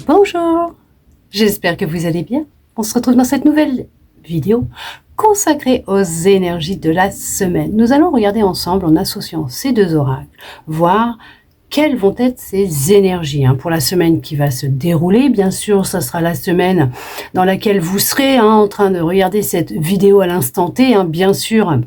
Bonjour, j'espère que vous allez bien. On se retrouve dans cette nouvelle vidéo consacrée aux énergies de la semaine. Nous allons regarder ensemble en associant ces deux oracles, voir quelles vont être ces énergies pour la semaine qui va se dérouler. Bien sûr, ça sera la semaine dans laquelle vous serez en train de regarder cette vidéo à l'instant T. Bien sûr,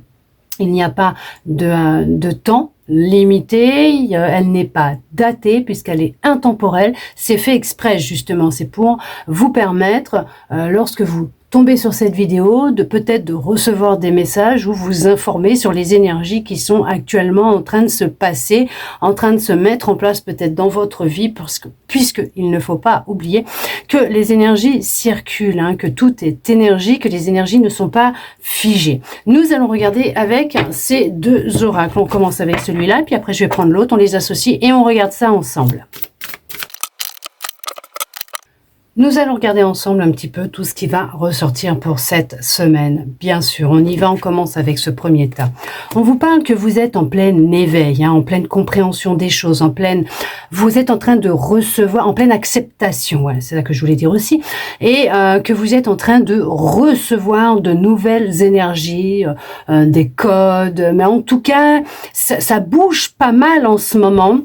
il n'y a pas de temps limitée, elle n'est pas datée puisqu'elle est intemporelle. C'est fait exprès justement, c'est pour vous permettre, lorsque vous tombez sur cette vidéo, de peut-être de recevoir des messages ou vous informer sur les énergies qui sont actuellement en train de se passer, en train de se mettre en place peut-être dans votre vie, puisqu'il ne faut pas oublier que les énergies circulent, que tout est énergie, que les énergies ne sont pas figées. Nous allons regarder avec ces deux oracles. On commence avec celui-là, puis après je vais prendre l'autre, on les associe et on regarde ça ensemble. Nous allons regarder ensemble un petit peu tout ce qui va ressortir pour cette semaine. Bien sûr, on y va, on commence avec ce premier tas. On vous parle que vous êtes en plein éveil, en pleine compréhension des choses, vous êtes en train de recevoir, en pleine acceptation, voilà, c'est ça que je voulais dire aussi, et que vous êtes en train de recevoir de nouvelles énergies, des codes, mais en tout cas, ça bouge pas mal en ce moment.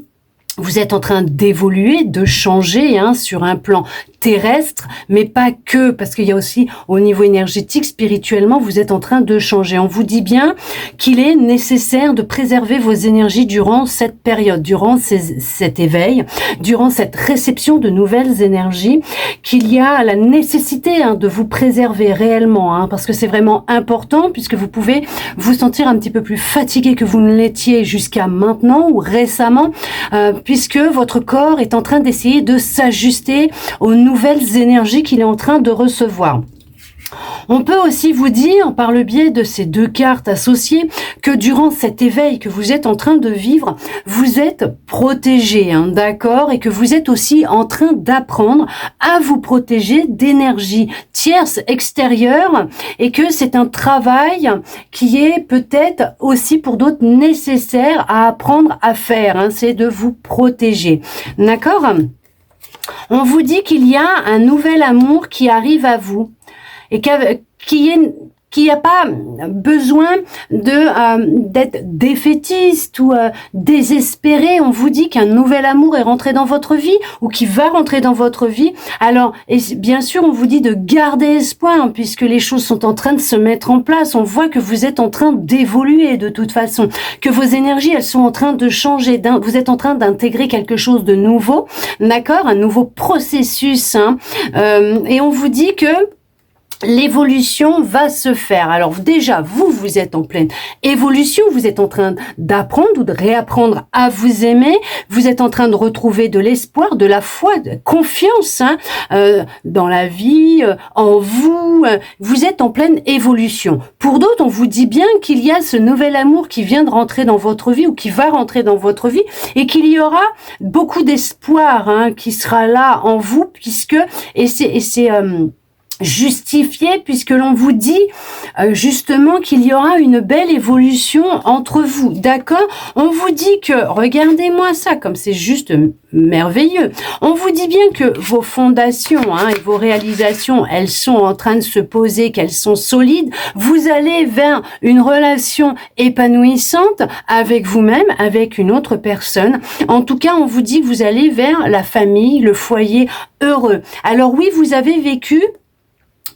Vous êtes en train d'évoluer, de changer sur un plan terrestre, mais pas que, parce qu'il y a aussi au niveau énergétique, spirituellement, vous êtes en train de changer. On vous dit bien qu'il est nécessaire de préserver vos énergies durant cette période, durant cet éveil, durant cette réception de nouvelles énergies, qu'il y a la nécessité de vous préserver réellement, parce que c'est vraiment important, puisque vous pouvez vous sentir un petit peu plus fatigué que vous ne l'étiez jusqu'à maintenant ou récemment, puisque votre corps est en train d'essayer de s'ajuster aux nouvelles énergies qu'il est en train de recevoir. On peut aussi vous dire, par le biais de ces deux cartes associées, que durant cet éveil que vous êtes en train de vivre, vous êtes protégé, d'accord, et que vous êtes aussi en train d'apprendre à vous protéger d'énergie tierce extérieure, et que c'est un travail qui est peut-être aussi pour d'autres nécessaire à apprendre à faire, c'est de vous protéger, d'accord. On vous dit qu'il y a un nouvel amour qui arrive à vous et qui n'a pas besoin d'être défaitiste ou désespéré. On vous dit qu'un nouvel amour est rentré dans votre vie ou qui va rentrer dans votre vie. Alors, et bien sûr, on vous dit de garder espoir puisque les choses sont en train de se mettre en place. On voit que vous êtes en train d'évoluer de toute façon, que vos énergies, elles sont en train de changer. Vous êtes en train d'intégrer quelque chose de nouveau, d'accord, un nouveau processus. Et on vous dit que l'évolution va se faire. Alors déjà, vous êtes en pleine évolution, vous êtes en train d'apprendre ou de réapprendre à vous aimer, vous êtes en train de retrouver de l'espoir, de la foi, de confiance dans la vie, en vous, vous êtes en pleine évolution. Pour d'autres, on vous dit bien qu'il y a ce nouvel amour qui vient de rentrer dans votre vie ou qui va rentrer dans votre vie et qu'il y aura beaucoup d'espoir qui sera là en vous puisque, et c'est justifié puisque l'on vous dit justement qu'il y aura une belle évolution entre vous, d'accord. On vous dit que, regardez-moi ça, comme c'est juste merveilleux, on vous dit bien que vos fondations et vos réalisations, elles sont en train de se poser, qu'elles sont solides, vous allez vers une relation épanouissante avec vous-même, avec une autre personne. En tout cas, on vous dit que vous allez vers la famille, le foyer heureux. Alors oui, vous avez vécu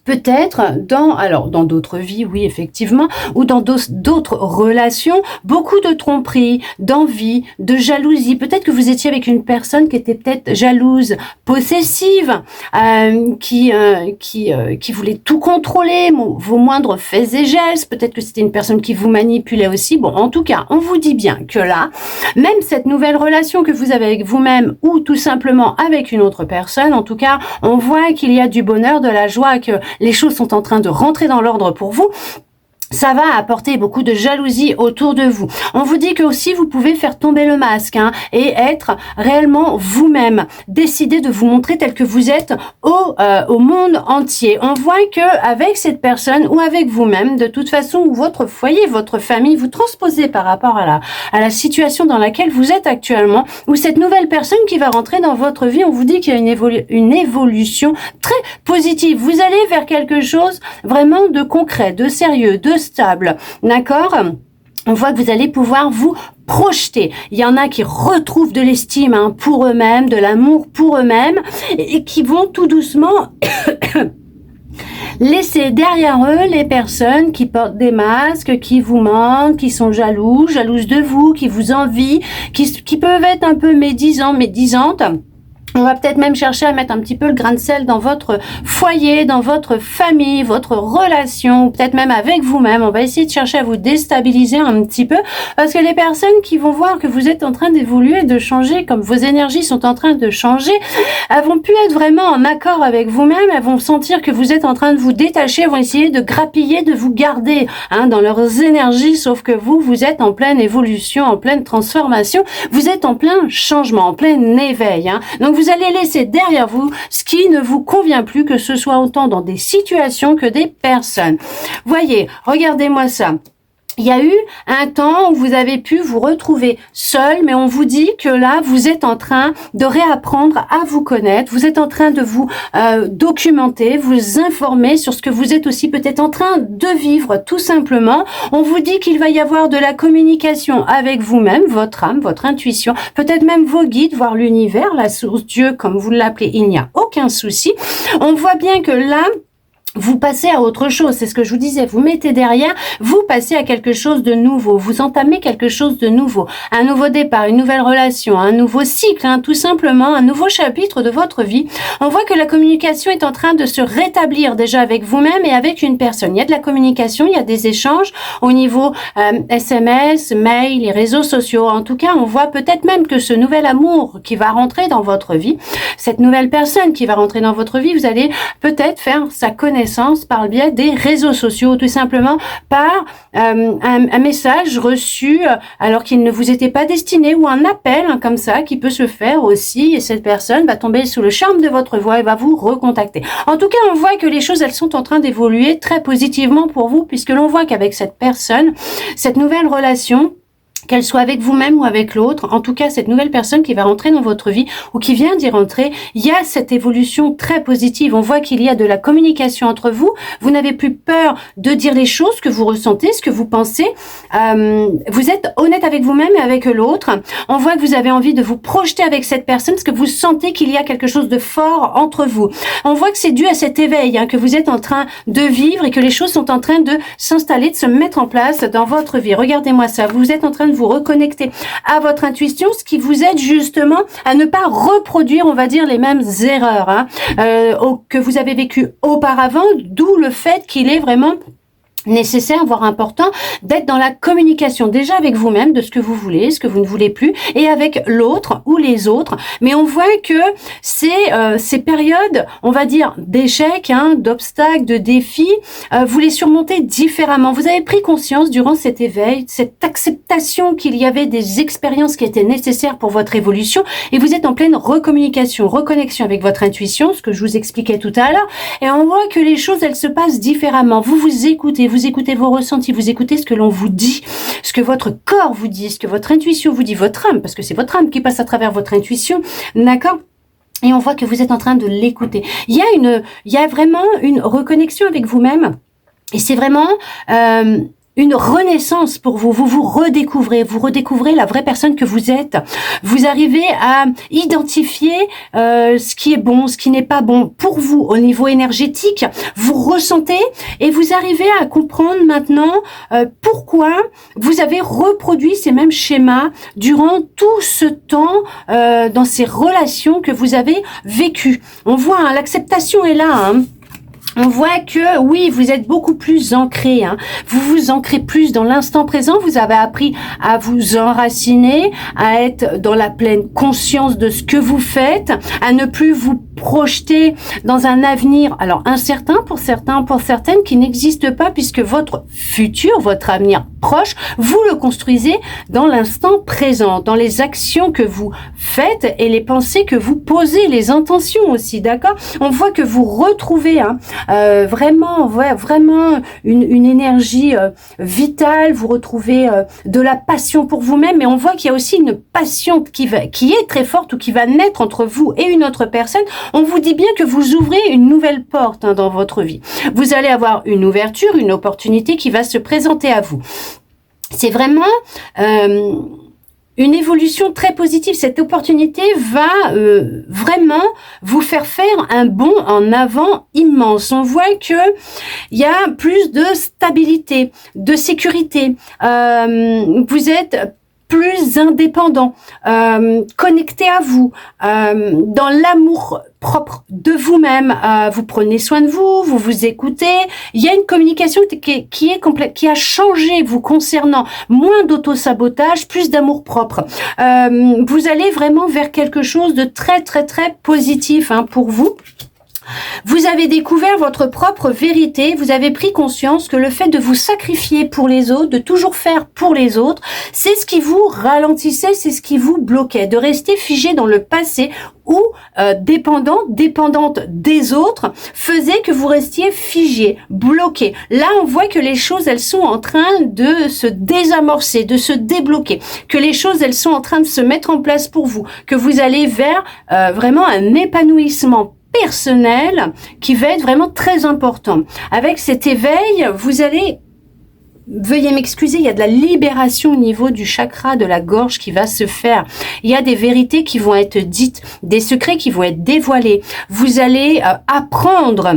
peut-être dans d'autres vies, oui, effectivement, ou dans d'autres relations, beaucoup de tromperies, d'envie, de jalousie. Peut-être que vous étiez avec une personne qui était peut-être jalouse, possessive, qui voulait tout contrôler, vos moindres faits et gestes. Peut-être que c'était une personne qui vous manipulait aussi. Bon, en tout cas, on vous dit bien que là, même cette nouvelle relation que vous avez avec vous-même ou tout simplement avec une autre personne, en tout cas, on voit qu'il y a du bonheur, de la joie, que les choses sont en train de rentrer dans l'ordre pour vous. ça va apporter beaucoup de jalousie autour de vous. On vous dit que aussi vous pouvez faire tomber le masque et être réellement vous-même, décider de vous montrer tel que vous êtes au monde entier. On voit que avec cette personne ou avec vous-même, de toute façon, ou votre foyer, votre famille, vous transposez par rapport à la situation dans laquelle vous êtes actuellement, ou cette nouvelle personne qui va rentrer dans votre vie. On vous dit qu'il y a une évolution très positive. Vous allez vers quelque chose vraiment de concret, de sérieux, de stable, d'accord? On voit que vous allez pouvoir vous projeter. Il y en a qui retrouvent de l'estime pour eux-mêmes, de l'amour pour eux-mêmes, et qui vont tout doucement laisser derrière eux les personnes qui portent des masques, qui vous mentent, qui sont jalouses de vous, qui vous envient, qui peuvent être un peu médisantes. On va peut-être même chercher à mettre un petit peu le grain de sel dans votre foyer, dans votre famille, votre relation, ou peut-être même avec vous-même. On va essayer de chercher à vous déstabiliser un petit peu, parce que les personnes qui vont voir que vous êtes en train d'évoluer, de changer, comme vos énergies sont en train de changer, elles vont plus être vraiment en accord avec vous-même, elles vont sentir que vous êtes en train de vous détacher, elles vont essayer de grappiller, de vous garder dans leurs énergies, sauf que vous êtes en pleine évolution, en pleine transformation, vous êtes en plein changement, en plein éveil. Donc vous allez laisser derrière vous ce qui ne vous convient plus, que ce soit autant dans des situations que des personnes. Voyez, regardez-moi ça. Il y a eu un temps où vous avez pu vous retrouver seul, mais on vous dit que là, vous êtes en train de réapprendre à vous connaître, vous êtes en train de vous documenter, vous informer sur ce que vous êtes aussi peut-être en train de vivre, tout simplement. On vous dit qu'il va y avoir de la communication avec vous-même, votre âme, votre intuition, peut-être même vos guides, voire l'univers, la source, Dieu, comme vous l'appelez, il n'y a aucun souci. On voit bien que là, vous passez à autre chose, c'est ce que je vous disais, vous mettez derrière, vous passez à quelque chose de nouveau, vous entamez quelque chose de nouveau, un nouveau départ, une nouvelle relation, un nouveau cycle, tout simplement, un nouveau chapitre de votre vie. On voit que la communication est en train de se rétablir déjà avec vous-même et avec une personne. Il y a de la communication, il y a des échanges au niveau SMS, mail, les réseaux sociaux. En tout cas, on voit peut-être même que ce nouvel amour qui va rentrer dans votre vie, cette nouvelle personne qui va rentrer dans votre vie, vous allez peut-être faire sa connaissance par le biais des réseaux sociaux, tout simplement par un message reçu alors qu'il ne vous était pas destiné, ou un appel comme ça qui peut se faire aussi, et cette personne va tomber sous le charme de votre voix et va vous recontacter. En tout cas, on voit que les choses, elles sont en train d'évoluer très positivement pour vous, puisque l'on voit qu'avec cette personne, cette nouvelle relation, qu'elle soit avec vous-même ou avec l'autre, en tout cas cette nouvelle personne qui va rentrer dans votre vie ou qui vient d'y rentrer, il y a cette évolution très positive. On voit qu'il y a de la communication entre vous, vous n'avez plus peur de dire les choses que vous ressentez, ce que vous pensez, vous êtes honnête avec vous-même et avec l'autre. On voit que vous avez envie de vous projeter avec cette personne parce que vous sentez qu'il y a quelque chose de fort entre vous. On voit que c'est dû à cet éveil que vous êtes en train de vivre et que les choses sont en train de s'installer, de se mettre en place dans votre vie. Regardez-moi ça, vous êtes en train de vous reconnecter à votre intuition, ce qui vous aide justement à ne pas reproduire, on va dire, les mêmes erreurs que vous avez vécues auparavant, d'où le fait qu'il est vraiment nécessaire, voire important, d'être dans la communication déjà avec vous-même de ce que vous voulez, ce que vous ne voulez plus, et avec l'autre ou les autres. Mais on voit que ces périodes, on va dire, d'échecs, d'obstacles, de défis, vous les surmontez différemment. Vous avez pris conscience durant cet éveil, cette acceptation qu'il y avait des expériences qui étaient nécessaires pour votre évolution, et vous êtes en pleine recommunication, reconnexion avec votre intuition, ce que je vous expliquais tout à l'heure, et on voit que les choses, elles se passent différemment. Vous écoutez, vous écoutez vos ressentis, vous écoutez ce que l'on vous dit, ce que votre corps vous dit, ce que votre intuition vous dit, votre âme, parce que c'est votre âme qui passe à travers votre intuition, d'accord ? Et on voit que vous êtes en train de l'écouter. Il y a vraiment une reconnexion avec vous-même, et c'est vraiment une renaissance pour vous. Vous redécouvrez la vraie personne que vous êtes. Vous arrivez à identifier ce qui est bon, ce qui n'est pas bon pour vous au niveau énergétique. Vous ressentez et vous arrivez à comprendre maintenant pourquoi vous avez reproduit ces mêmes schémas durant tout ce temps dans ces relations que vous avez vécues. On voit, l'acceptation est là, On voit que, oui, vous êtes beaucoup plus ancré, hein. Vous vous ancrez plus dans l'instant présent. Vous avez appris à vous enraciner, à être dans la pleine conscience de ce que vous faites, à ne plus vous projeter dans un avenir, alors incertain pour certains, pour certaines, qui n'existe pas, puisque votre futur, votre avenir proche, vous le construisez dans l'instant présent, dans les actions que vous faites et les pensées que vous posez, les intentions aussi, d'accord? On voit que vous retrouvez vraiment une énergie vitale, vous retrouvez de la passion pour vous-même, mais on voit qu'il y a aussi une passion qui est très forte ou qui va naître entre vous et une autre personne. On vous dit bien que vous ouvrez une nouvelle porte dans votre vie. Vous allez avoir une ouverture, une opportunité qui va se présenter à vous. C'est vraiment une évolution très positive. Cette opportunité va vraiment vous faire un bond en avant immense. On voit que il y a plus de stabilité, de sécurité. Vous êtes plus indépendant, connecté à vous, dans l'amour propre de vous-même. Vous prenez soin de vous, vous vous écoutez. Il y a une communication qui est complète, qui a changé vous concernant. Moins d'auto-sabotage, plus d'amour propre. Vous allez vraiment vers quelque chose de très très très positif pour vous. Vous avez découvert votre propre vérité, vous avez pris conscience que le fait de vous sacrifier pour les autres, de toujours faire pour les autres, c'est ce qui vous ralentissait, c'est ce qui vous bloquait, de rester figé dans le passé ou dépendante des autres, faisait que vous restiez figé, bloqué. Là, on voit que les choses, elles sont en train de se désamorcer, de se débloquer, que les choses, elles sont en train de se mettre en place pour vous, que vous allez vers vraiment un épanouissement personnel qui va être vraiment très important. Avec cet éveil, vous allez, veuillez m'excuser, il y a de la libération au niveau du chakra de la gorge qui va se faire. Il y a des vérités qui vont être dites, des secrets qui vont être dévoilés. Vous allez apprendre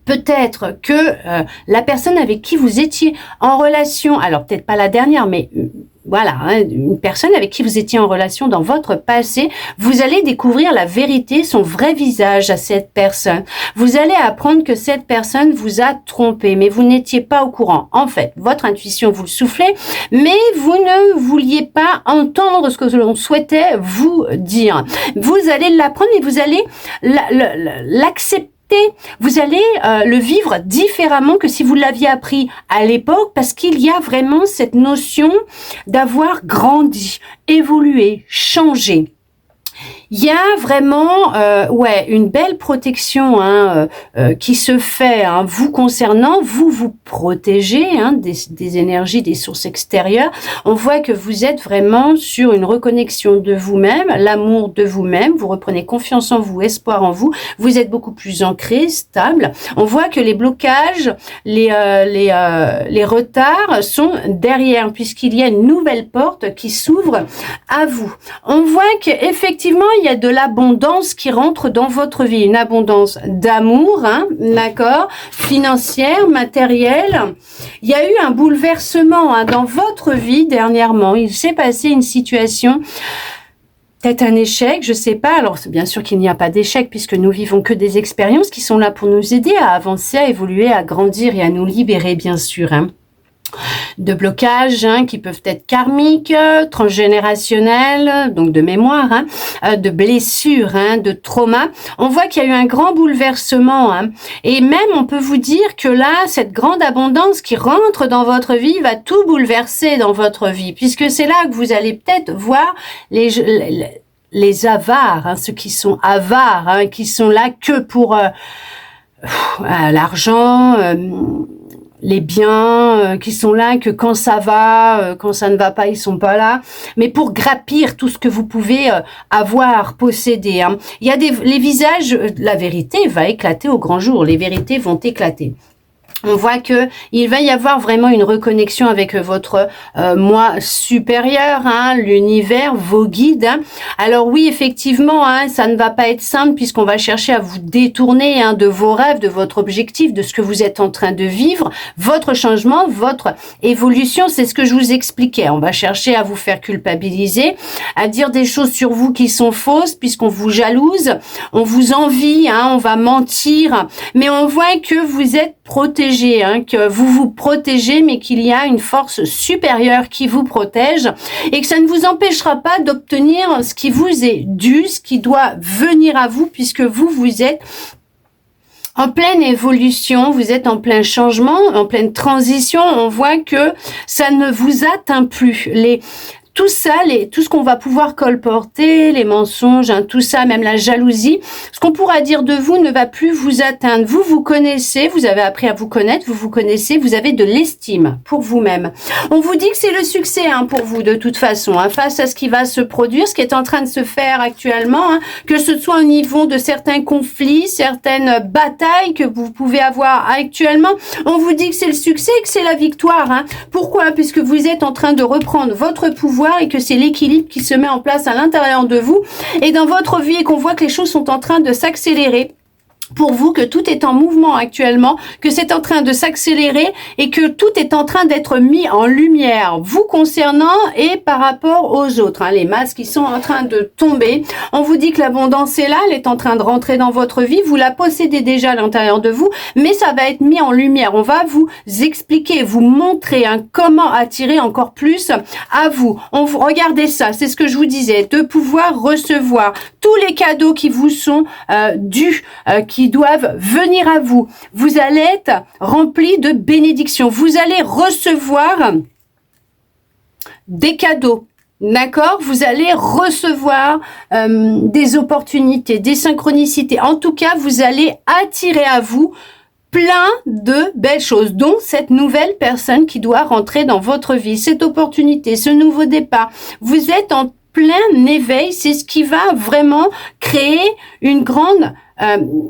peut-être que la personne avec qui vous étiez en relation, alors peut-être pas la dernière, mais voilà, une personne avec qui vous étiez en relation dans votre passé, vous allez découvrir la vérité, son vrai visage à cette personne. Vous allez apprendre que cette personne vous a trompé, mais vous n'étiez pas au courant. En fait, votre intuition vous le soufflait, mais vous ne vouliez pas entendre ce que l'on souhaitait vous dire. Vous allez l'apprendre et vous allez l'accepter. Vous allez le vivre différemment que si vous l'aviez appris à l'époque, parce qu'il y a vraiment cette notion d'avoir grandi, évolué, changé. Il y a vraiment une belle protection qui se fait vous concernant, vous protégez des énergies, des sources extérieures. On voit que vous êtes vraiment sur une reconnexion de vous-même, l'amour de vous-même, vous reprenez confiance en vous, espoir en vous, vous êtes beaucoup plus ancré, stable. On voit que les blocages, les retards sont derrière, puisqu'il y a une nouvelle porte qui s'ouvre à vous. On voit qu'effectivement, il y a de l'abondance qui rentre dans votre vie, une abondance d'amour, d'accord, financière, matérielle. Il y a eu un bouleversement dans votre vie dernièrement. Il s'est passé une situation, peut-être un échec, je sais pas. Alors, c'est bien sûr qu'il n'y a pas d'échec puisque nous vivons que des expériences qui sont là pour nous aider à avancer, à évoluer, à grandir et à nous libérer, bien sûr, de blocages qui peuvent être karmiques, transgénérationnels, donc de mémoire, de blessures, de traumas. On voit qu'il y a eu un grand bouleversement et même on peut vous dire que là, cette grande abondance qui rentre dans votre vie va tout bouleverser dans votre vie, puisque c'est là que vous allez peut-être voir les avares, ceux qui sont avares, qui sont là que pour l'argent, les biens qui sont là, que quand ça va, quand ça ne va pas, ils sont pas là. Mais pour grappir tout ce que vous pouvez avoir, posséder. Il y a les visages, la vérité va éclater au grand jour. Les vérités vont éclater. On voit que il va y avoir vraiment une reconnexion avec votre moi supérieur, hein, l'univers, vos guides. Hein. Alors oui, effectivement, hein, ça ne va pas être simple puisqu'on va chercher à vous détourner hein, de vos rêves, de votre objectif, de ce que vous êtes en train de vivre, votre changement, votre évolution. C'est ce que je vous expliquais. On va chercher à vous faire culpabiliser, à dire des choses sur vous qui sont fausses puisqu'on vous jalouse, on vous envie, hein, on va mentir. Mais on voit que vous êtes protégé, hein, que vous vous protégez, mais qu'il y a une force supérieure qui vous protège et que ça ne vous empêchera pas d'obtenir ce qui vous est dû, ce qui doit venir à vous, puisque vous êtes en pleine évolution, vous êtes en plein changement, en pleine transition. On voit que ça ne vous atteint plus. Tout ça, tout ce qu'on va pouvoir colporter, les mensonges, hein, tout ça, même la jalousie, ce qu'on pourra dire de vous ne va plus vous atteindre. Vous vous connaissez, vous avez appris à vous connaître, vous vous connaissez, vous avez de l'estime pour vous-même. On vous dit que c'est le succès hein, pour vous de toute façon, hein, face à ce qui va se produire, ce qui est en train de se faire actuellement, hein, que ce soit au niveau de certains conflits, certaines batailles que vous pouvez avoir actuellement. On vous dit que c'est le succès et que c'est la victoire. Hein. Pourquoi? Puisque vous êtes en train de reprendre votre pouvoir et que c'est l'équilibre qui se met en place à l'intérieur de vous et dans votre vie et qu'on voit que les choses sont en train de s'accélérer. Pour vous, que tout est en mouvement actuellement, que c'est en train de s'accélérer et que tout est en train d'être mis en lumière, vous concernant et par rapport aux autres. Hein, les masques qui sont en train de tomber. On vous dit que l'abondance est là, elle est en train de rentrer dans votre vie, vous la possédez déjà à l'intérieur de vous, mais ça va être mis en lumière. On va vous expliquer, vous montrer hein, comment attirer encore plus à vous. Regardez ça, c'est ce que je vous disais, de pouvoir recevoir tous les cadeaux qui vous sont dus, qui doivent venir à vous. Vous allez être rempli de bénédictions. Vous allez recevoir des cadeaux. D'accord? Vous allez recevoir des opportunités, des synchronicités. En tout cas, vous allez attirer à vous plein de belles choses, dont cette nouvelle personne qui doit rentrer dans votre vie, cette opportunité, ce nouveau départ. Vous êtes en plein éveil, c'est ce qui va vraiment créer une grande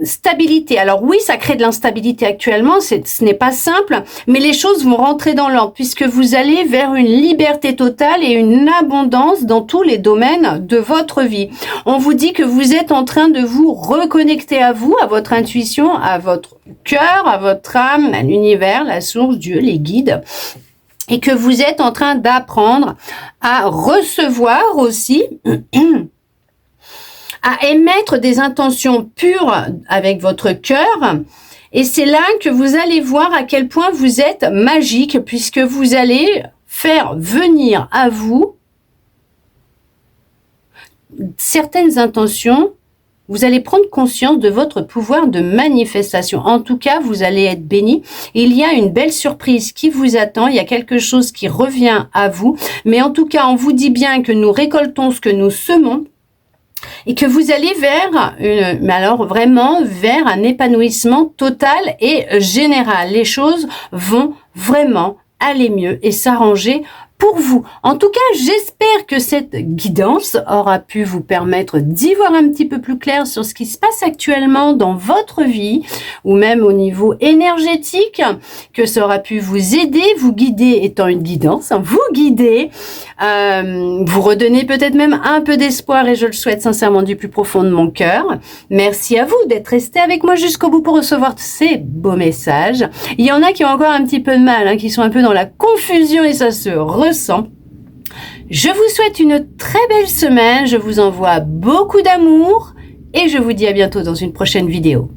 stabilité. Alors oui, ça crée de l'instabilité actuellement, ce n'est pas simple, mais les choses vont rentrer dans l'ordre puisque vous allez vers une liberté totale et une abondance dans tous les domaines de votre vie. On vous dit que vous êtes en train de vous reconnecter à vous, à votre intuition, à votre cœur, à votre âme, à l'univers, la source, Dieu, les guides. Et que vous êtes en train d'apprendre à recevoir aussi, à émettre des intentions pures avec votre cœur. Et c'est là que vous allez voir à quel point vous êtes magique, puisque vous allez faire venir à vous certaines intentions. Vous allez prendre conscience de votre pouvoir de manifestation. En tout cas, vous allez être béni. Il y a une belle surprise qui vous attend. Il y a quelque chose qui revient à vous. Mais en tout cas, on vous dit bien que nous récoltons ce que nous semons et que vous allez mais alors vraiment vers un épanouissement total et général. Les choses vont vraiment aller mieux et s'arranger pour vous. En tout cas, j'espère que cette guidance aura pu vous permettre d'y voir un petit peu plus clair sur ce qui se passe actuellement dans votre vie ou même au niveau énergétique, que ça aura pu vous aider, vous guider étant une guidance, hein, vous guider, vous redonner peut-être même un peu d'espoir et je le souhaite sincèrement du plus profond de mon cœur. Merci à vous d'être resté avec moi jusqu'au bout pour recevoir ces beaux messages. Il y en a qui ont encore un petit peu de mal, hein, qui sont un peu dans la confusion et ça se ressent. Je vous souhaite une très belle semaine, je vous envoie beaucoup d'amour et je vous dis à bientôt dans une prochaine vidéo.